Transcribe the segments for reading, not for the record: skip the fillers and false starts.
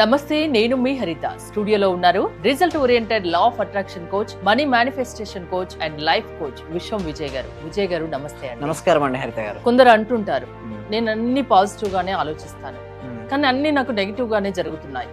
నమస్తే, నేను మీ హరిత. స్టూడియోలో ఉన్నారు result oriented law of attraction coach, money manifestation coach and life coach విశ్వం విజయ్ గారు. విజయ్ గారు నమస్తే అండి. నమస్కారం అండి హరిత గారు. కొందరు అంటుంటారు, నేను అన్ని పాజిటివ్ గానే ఆలోచిస్తాను కానీ అన్ని నాకు నెగిటివ్ గానే జరుగుతున్నాయి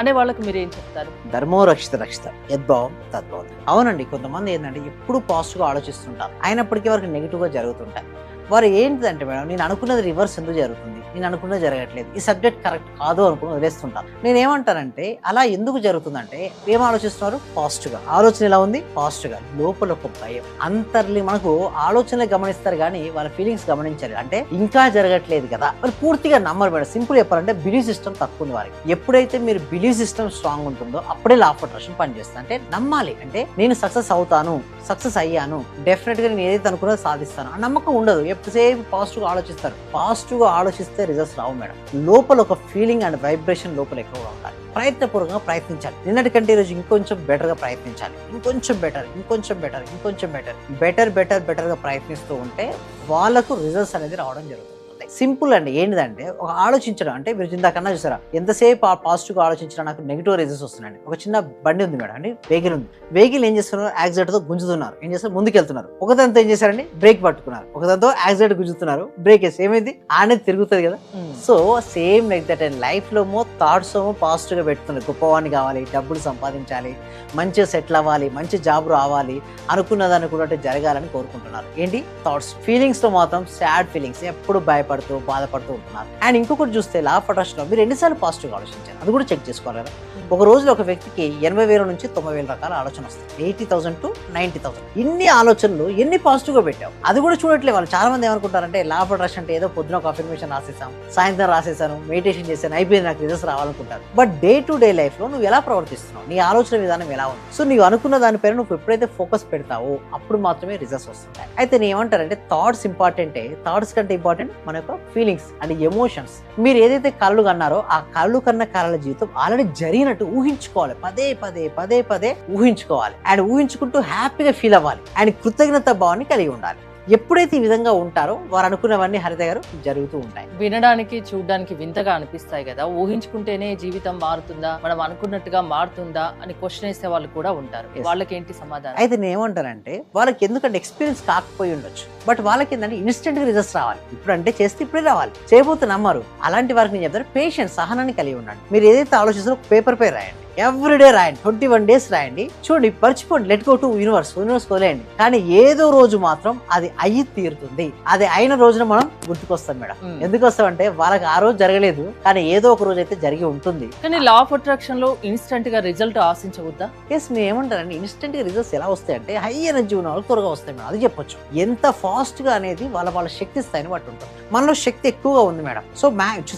అనే వాళ్ళకి మీరు ఏం చెప్తారు? ధర్మో రక్షిత రక్షిత యద్భావం తద్భావం. అవునండి, కొంతమంది ఏంటంటే ఎప్పుడు పాజిటివ్ గా ఆలోచిస్తుంటారు, అయినప్పటికీ వారికి నెగిటివ్ గా జరుగుతుంటాయి. వారు ఏంటిదంటే మేడం, నేను అనుకున్నది రివర్స్ ఎందుకు జరుగుతుంది, నేను అనుకున్నది జరగట్లేదు, ఈ సబ్జెక్ట్ కరెక్ట్ కాదు అనుకుని వదిలేస్తుంటాను. నేనేమంటానంటే అలా ఎందుకు జరుగుతుందంటే ఏం ఆలోచిస్తున్నారు? పాజిటివ్ గా. ఆలోచన ఎలా ఉంది? పాజిటివ్ గా. లోపల ఒక భయం అంతర్లి మనకు ఆలోచనలు గమనిస్తారు కానీ వాళ్ళ ఫీలింగ్స్ గమనించారు. అంటే ఇంకా జరగట్లేదు కదా, వాళ్ళు పూర్తిగా నమ్మరు మేడం. సింపుల్ చెప్పాలంటే బిలీవ్ సిస్టమ్ తక్కువ ఉంది వారికి. ఎప్పుడైతే మీరు బిలీవ్ సిస్టమ్ స్ట్రాంగ్ ఉంటుందో అప్పుడే లా ఆఫ్ అట్రాక్షన్ పనిచేస్తుంది. అంటే నమ్మాలి, అంటే నేను సక్సెస్ అవుతాను, సక్సెస్ అయ్యాను, డెఫినెట్ గా నేను ఏదైతే అనుకున్నదో సాధిస్తాను ఆ నమ్మకం ఉండదు. ఎప్పుడుసేపు పాజిటివ్ గా ఆలోచిస్తారు. పాజిటివ్ గా ఆలోచిస్తే రిజల్ట్స్ రావు మేడం. లోపల ఒక ఫీలింగ్ అండ్ వైబ్రేషన్ లోపల ఎక్కువగా ఉండాలి. ప్రయత్నపూర్వకంగా ప్రయత్నించాలి. నిన్నటికంటే ఈరోజు ఇంకొంచెం బెటర్ గా ప్రయత్నించాలి. ఇంకొంచెం బెటర్, ఇంకొంచెం బెటర్, ఇంకొంచెం బెటర్, బెటర్ బెటర్ బెటర్ గా ప్రయత్నిస్తూ ఉంటే వాళ్ళకు రిజల్ట్స్ అనేది రావడం జరుగుతుంది. సింపుల్ అండి. ఏంటిదంటే ఒక ఆలోచించడం, అంటే మీరు ఇందాకన్నా చూసారా ఎంతసేపు పాజిటివ్ గా ఆలోచించినా నాకు నెగిటివ్ రిజల్ట్స్ వస్తున్నాయండి. ఒక చిన్న బండి ఉంది మేడం అండి, వెహికల్ ఉంది. వెహికల్ ఏం చేస్తున్నారు? యాక్సిడెంట్ తో గుంజుతున్నారు. ఏం చేస్తారు? ముందుకెళ్తున్నారు. ఒకదాంతో ఏం చేశారండి? బ్రేక్ పట్టుకున్నారు. ఒకదాంతో యాక్సిడెంట్ గుంజుతున్నారు, బ్రేక్ వేసి ఏమైంది? అనేది తిరుగుతుంది కదా. So same like that and life లో థాట్స్ పాజిటివ్ గా పెట్టుకున్నారు. గొప్పవాడిని కావాలి, డబ్బులు సంపాదించాలి, మంచిగా సెటిల్ అవ్వాలి, మంచి జాబ్ రావాలి, అనుకున్నది అనుకున్నట్టు జరగాలని కోరుకుంటున్నారు. ఏంటి? థాట్స్. ఫీలింగ్స్ తో మాత్రం సాడ్ ఫీలింగ్స్, ఎప్పుడు భయపడుతూ బాధపడుతూ ఉంటున్నారు. అండ్ ఇంకొకటి చూస్తే లా ఆఫ్ అట్రాక్షన్ లో మీరు ఎన్నిసార్లు పాజిటివ్ గా ఆలోచించారు అది కూడా చెక్ చేసుకోవాలి కదా. ఒక రోజులో ఒక వ్యక్తికి 80,000 నుంచి 90,000 రకాల ఆలోచన వస్తాయి. 80,000 to 90,000. ఇన్ని ఆలోచనలు ఎన్ని పాజిటివ్ గా పెట్టావు అది కూడా చూడట్లేదు వాళ్ళు. చాలా మంది ఏమనుకుంటారంటే లా ఆఫ్ అట్రాక్షన్ అంటే ఏదో పొద్దున ఒక అఫర్మేషన్ రాసేసాం, సాయంత్రం రాసేసాను, మెడిటేషన్ చేశాను, అయిపోయింది, నాకు రిజల్ట్స్ రావాలనుకుంటారు. But day to day life లో నువ్వు ఎలా ప్రవర్తిస్తున్నావు, నీ ఆలోచన విధానం ఎలా ఉంది? సో నీవు అనుకున్న దానిపైన నువ్వు ఎప్పుడైతే ఫోకస్ పెడతావో అప్పుడు మాత్రమే రిజల్ట్స్ వస్తుంటాయి. అయితే నేను ఏమంటారంటే థాట్స్ ఇంపార్టెంటే, థాట్స్ కంటే ఇంపార్టెంట్ మన యొక్క ఫీలింగ్స్ అండ్ ఎమోషన్స్. మీరు ఏదైతే కళ్ళు కన్నారో ఆ కళ్ళు కన్న కళల జీవితం ఆల్రెడీ జరిగినట్టు ఊహించుకోవాలి. పదే పదే పదే పదే ఊహించుకోవాలి. అండ్ ఊహించుకుంటూ హ్యాపీగా ఫీల్ అవ్వాలి అండ్ కృతజ్ఞత భావాన్ని కలిగి ఉండాలి. ఎప్పుడైతే ఈ విధంగా ఉంటారో వారు అనుకున్నవన్నీ హరిత గారు జరుగుతూ ఉంటాయి. వినడానికి చూడడానికి వింతగా అనిపిస్తాయి కదా, ఊహించుకుంటేనే జీవితం మారుతుందా, మనం అనుకున్నట్టుగా మారుతుందా అని క్వశ్చన్ వేసే వాళ్ళు కూడా ఉంటారు. వాళ్ళకి ఏంటి సమాధానం? అయితే నేను ఏమంటానంటే వాళ్ళకి ఎందుకంటే ఎక్స్పీరియన్స్ కాకపోయి ఉండొచ్చు, బట్ వాళ్ళకి ఏంటంటే ఇన్స్టెంట్ గా రిజల్ట్స్ రావాలి. ఇప్పుడు అంటే చేస్తే ఇప్పుడే రావాలి, చేయబోతే నమ్మరు. అలాంటి వారికి నేను చెప్తాను, పేషెన్స్, సహనాన్ని కలిగి ఉండండి. మీరు ఏదైతే ఆలోచిస్తారో పేపర్ పై రాయండి, ఎవ్రీడే రాయండి, 21 days రాయండి. చూడండి, మర్చిపోండి, లెట్ గో టు యూనివర్స్ వదిలేయండి. కానీ ఏదో రోజు మాత్రం అది అయ్యి తీరుతుంది. అది అయిన రోజున మనం గుర్తుకొస్తాం మేడం. ఎందుకు వస్తామంటే వాళ్ళకి ఆ రోజు జరగలేదు కానీ ఏదో ఒక రోజు అయితే జరిగి ఉంటుంది. కానీ లా ఆఫ్ అట్రాక్షన్ లో ఇన్స్టెంట్ గా రిజల్ట్ ఆశించవద్దా? ఎస్, మేము ఏమంటారండి, ఇన్స్టెంట్ గా రిజల్ట్స్ ఎలా వస్తాయి అంటే హై ఎనర్జీ ఉన్న వాళ్ళు త్వరగా వస్తాయి మేడం. అది చెప్పొచ్చు. ఎంత ఫాస్ట్ గా అనేది వాళ్ళ శక్తి స్థాయిని బట్టి ఉంటుంది. మనలో శక్తి ఎక్కువగా ఉంది మేడం. సో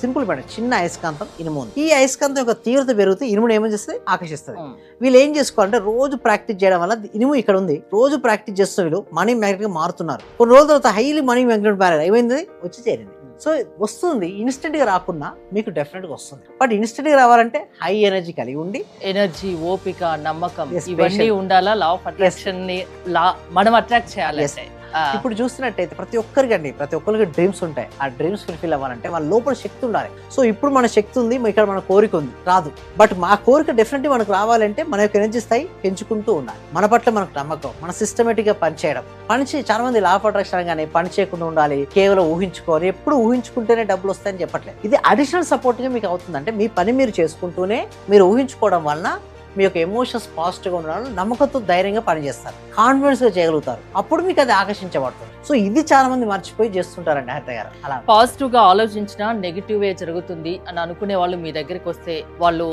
సింపుల్ మేడం, చిన్న అయస్కాంతం ఇనుము ఉంది. ఈ అయస్కాంతం యొక్క తీవ్రత పెరుగుతూ ఇనుమును ఏమని చేస్తుంది? ఆకర్షిస్తుంది. వీళ్ళు ఏం చేసుకోవాలంటే రోజు ప్రాక్టీస్ చేయడం వల్ల ఇనుము ఇక్కడ ఉంది, రోజు ప్రాక్టీస్ చేస్తూ వీళ్ళు మనీ మ్యాగ్నెట్ గా మారుతున్నారు. కొన్ని రోజుల తర్వాత హైలీ మనీ మ్యాగ్నెట్ బ్యారర్ ఏమైంది? వచ్చి చేరింది. సో వస్తుంది. ఇన్స్టెంట్ గా రాకున్నా మీకు డెఫినెట్ గా వస్తుంది. బట్ ఇన్స్టెంట్ గా రావాలంటే హై ఎనర్జీ కలిగి ఉండి, ఎనర్జీ, ఓపిక, నమ్మకం ఇవన్నీ ఉండాలా. లా ఆఫ్ అట్రాక్షన్ ని మనం అట్రాక్ట్ చేయాలి. ఇప్పుడు చూస్తున్నట్టయితే ప్రతి ఒక్కరికి డ్రీమ్స్ ఉంటాయి. ఆ డ్రీమ్స్ ఫుల్ఫిల్ అవ్వాలంటే వాళ్ళ లోపల శక్తి ఉండాలి. సో ఇప్పుడు మన శక్తి ఉంది, ఇక్కడ మన కోరిక ఉంది, రాదు. బట్ మా కోరిక డెఫినెట్లీ మనకు రావాలంటే మన యొక్క ఎనర్జీ స్థాయి పెంచుకుంటూ ఉండాలి. మన పట్ల మనకు నమ్మకం, మన సిస్టమేటిక్ గా పనిచేయడం. చాలా మంది లా ఆఫ్ అట్రాక్షన్ అనగానే పని చేయకుండా ఉండాలి, కేవలం ఊహించుకోవాలి, ఎప్పుడు ఊహించుకుంటేనే డబ్బులు వస్తాయని చెప్పట్లేదు. ఇది అడిషనల్ సపోర్ట్ గా మీకు అవుతుంది. అంటే మీ పని మీరు చేసుకుంటూనే మీరు ఊహించుకోవడం వలన మీ యొక్క ఎమోషన్స్ పాజిటివ్ గా ఉండడం, నమ్మకంతో ధైర్యంగా పనిచేస్తారు, కాన్ఫిడెన్స్ గా చేయగలుగుతారు. అప్పుడు మీకు అది ఆకర్షించబడుతుంది. సో ఇది చాలా మంది మర్చిపోయి చేస్తుంటారండి హరిత గారు. అలా పాజిటివ్ గా ఆలోచించినా నెగిటివ్ వే జరుగుతుంది అని అనుకునే వాళ్ళు మీ దగ్గరికి వస్తే వాళ్ళు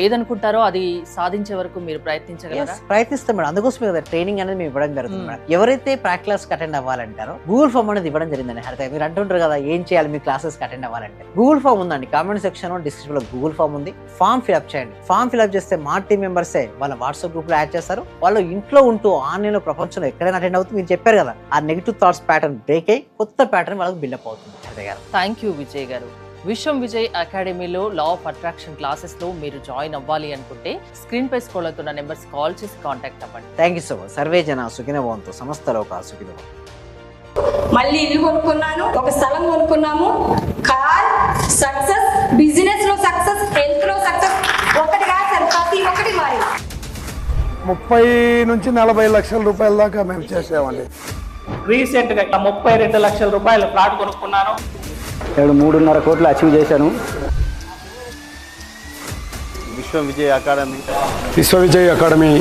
ఏదనుకుంటారో అది సాధించే వరకు మీరు ప్రయత్నించగలరా? ప్రయత్నిస్తాం మేడం. అందుకోసం కదా ట్రైనింగ్ అనేది మేము ఇవ్వడం జరుగుతుంది మేడం. ఎవరైతే ప్రాక్టీస్ క్లాస్ అటెండ్ అవ్వాలంటారో గూగుల్ ఫామ్ అనేది ఇవ్వడం జరిగిందండి హరిత. మీరు అంటుంటారు కదా ఏం చేయాలి మీ క్లాసెస్ అటెండ్ అవ్వాలంటే, గూగుల్ ఫామ్ ఉందండి. కామెంట్ సెక్షన్ డిస్క్రిప్షన్ లో గూగుల్ ఫామ్ ఉంది. ఫామ్ ఫిల్అప్ చేయండి. ఫామ్ ఫిల్అప్ చేస్తే మా టీం మెంబర్సే వాళ్ళ వాట్సాప్ గ్రూప్ లో యాడ్ చేస్తారు. వాళ్ళు ఇంట్లో ఉంటూ ఆన్లైన్ లో ప్రపంచంలో ఎక్కడైనా అటెండ్ అవుతుంది. మీరు చెప్పారు కదా ఆ నెగిటివ్ థాట్స్ ప్యాటర్న్ బ్రేక్ అయ్యి కొత్త ప్యాటర్న్ వాళ్ళకి బిల్డప్ అవుతుంది. థ్యాంక్ యూ విజయ్ గారు. విశ్వం విజయ్ అకాడమీలో లా ఆఫ్ అట్రాక్షన్ క్లాసెస్ లో మీరు జాయిన్ అవ్వాలి అనుకుంటే స్క్రీన్ పై స్క్రోల్ అవుతున్న నెంబర్స్ కాల్ చేసి కాంటాక్ట్ అవ్వండి. Thank you so much. Survey జన సుఖినో భవంతు, సమస్త లోకా సుఖినో భవంతు. మళ్ళీ ఇల్లు కొనుక్కున్నాను, ఒక స్థలం కొనుక్కున్నాము, కార్ సక్సెస్, బిజినెస్ లో సక్సెస్, హెల్త్ లో సక్సెస్, 30 నుంచి 40 లక్షల రూపాయల దాకా మేము చేసామండి. రీసెంట్గా 32 లక్షల రూపాయల ప్లాట్ కొనుక్కున్నాను. 3.5 కోట్లు అచీవ్ చేశాను. విశ్వ విజయ్ అకాడమీ విశ్వ విజయ్ అకాడమీ